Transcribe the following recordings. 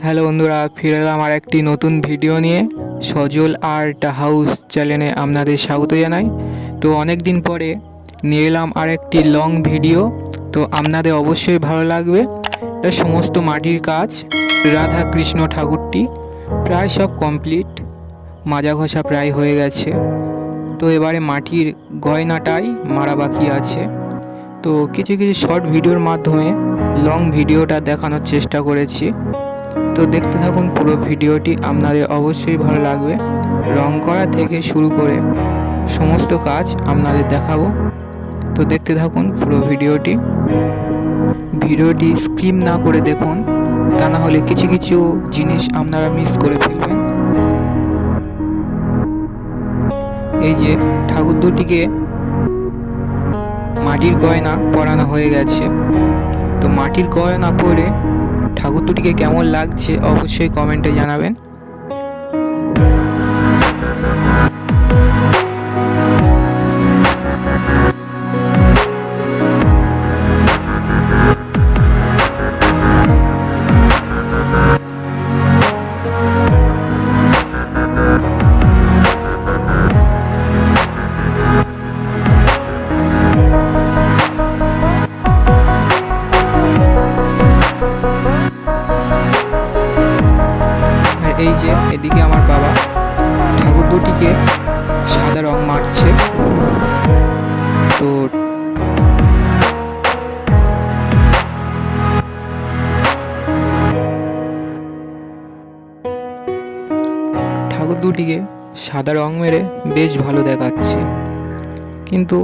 Hello বন্ধুরা, ফিরে এলাম আর একটি নতুন ভিডিও নিয়ে। সজল আর্ট হাউস চ্যানেলে আপনাদের স্বাগত জানাই। তো অনেক দিন পরে নিয়ে এলাম আর একটি লং ভিডিও, তো আপনাদের অবশ্যই ভালো লাগবে। এটা সমস্ত মাটির কাজ। রাধা কৃষ্ণ ঠাকুরটি প্রায় সব কমপ্লিট, মাজা ঘষা প্রায় হয়ে গেছে। তো এবারে মাটির গয়নাটাই মারা বাকি আছে। তো কিছু কিছু শর্ট ভিডিওর মাধ্যমে লং ভিডিওটা দেখানোর চেষ্টা করেছি। তো দেখতে থাকুন পুরো ভিডিওটি, আপনাদের অবশ্যই ভালো লাগবে। রং করা থেকে শুরু করে সমস্ত কাজ আপনাদের দেখাবো। তো দেখতে থাকুন পুরো ভিডিওটি স্কিপ না করে দেখুন, তা না হলে কিছু কিছু জিনিস আপনারা মিস করে ফেলবেন। এই যে ঠাকুর দুটিকে মাটির গয়না পরানো হয়ে গেছে। তো মাটির গয়না পরে ঠাকুর দুটিকে কেমন লাগছে অবশ্যই কমেন্টে জানাবেন। এই যে এদিকে আমার বাবা ঠাকুর দুটিকে সাদা রং মারছে। তো ঠাকুর দুটিকে সাদা রং মেরে বেশ ভালো দেখাচ্ছে, কিন্তু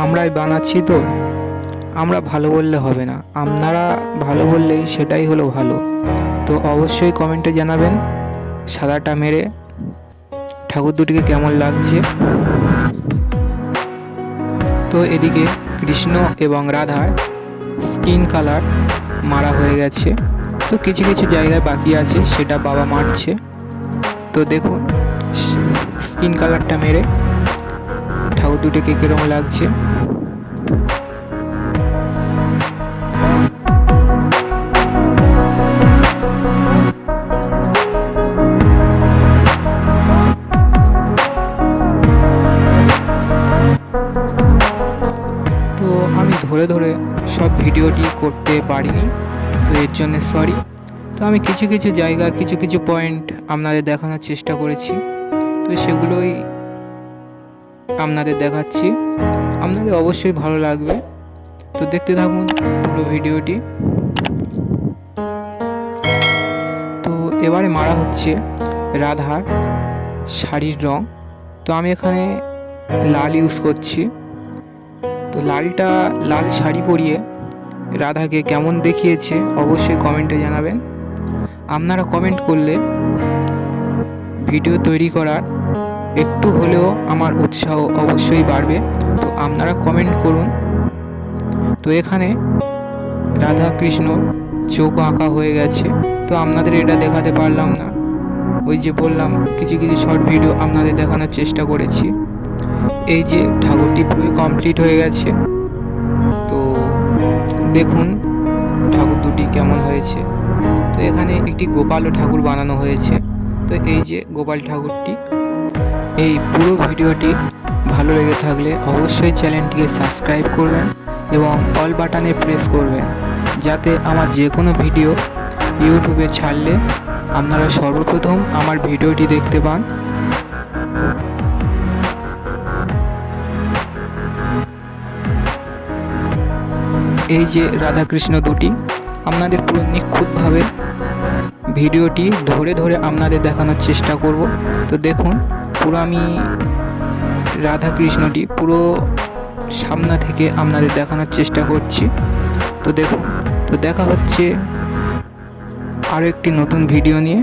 আমরাই বানাচ্ছি, তো আমরা ভালো বললে হবে না, আপনারা ভালো বললেই সেটাই হলো ভালো। তো অবশ্যই কমেন্টে জানাবেন সাদাটা মেরে ঠাকুর দুটিকে কেমন লাগছে। তো এদিকে কৃষ্ণ এবং রাধার স্কিন কালার মারা হয়ে গেছে। তো কিছু কিছু জায়গায় বাকি আছে, সেটা বাবা মারছে। তো দেখুন স্কিন কালারটা মেরে ঠাকুর দুটিকে কীরকম লাগছে। তো আমি ধরে ধরে সব ভিডিওটি করতে পারিনি, তো এর জন্য সরি। তো আমি কিছু কিছু জায়গা, কিছু কিছু পয়েন্ট আপনাদের দেখানোর চেষ্টা করেছি, তো সেগুলোই আপনাদের দেখাচ্ছি। আপনাদের অবশ্যই ভালো লাগবে, তো দেখতে থাকুন পুরো ভিডিওটি। তো এবারে মারা হচ্ছে রাধার শাড়ির রং। তো আমি এখানে লাল ইউজ করছি। তো লাল শাড়ি পরিয়ে রাধাকে কেমন দেখিয়েছে অবশ্যই কমেন্টে জানাবেন। আপনারা কমেন্ট করলে ভিডিও তৈরি করার একটু হলেও আমার উৎসাহ অবশ্যই বাড়বে। তো আপনারা কমেন্ট করুন। তো এখানে রাধা কৃষ্ণর চোখ আঁকা হয়ে গেছে, তো আপনাদের এটা দেখাতে পারলাম না। ওই যে বললাম কিছু কিছু শর্ট ভিডিও আপনাদের দেখানোর চেষ্টা করেছি। এই যে ঠাকুরটি পুরো কমপ্লিট হয়ে গেছে। তো দেখুন ঠাকুর দুটি কেমন হয়েছে। তো এখানে একটি গোপালও ঠাকুর বানানো হয়েছে। তো এই যে গোপাল ঠাকুরটি। এই পুরো ভিডিওটি ভালো লেগে থাকলে অবশ্যই চ্যানেলটিকে সাবস্ক্রাইব করবেন এবং অল বাটনে প্রেস করবেন, যাতে আমার যে কোনো ভিডিও ইউটিউবে ছাড়লে আপনারা সর্বপ্রথম আমার ভিডিওটি দেখতে পান। এই যে রাধাকৃষ্ণ দুটি আপনাদের পুরো নিখুঁতভাবে ভিডিওটি ধরে ধরে আপনাদের দেখানোর চেষ্টা করব। তো দেখুন পুরো আমি রাধাকৃষ্ণটি পুরো সামনে থেকে আপনাদের দেখানোর চেষ্টা করছি। তো দেখুন, তো দেখা হচ্ছে আরও একটি নতুন ভিডিও নিয়ে।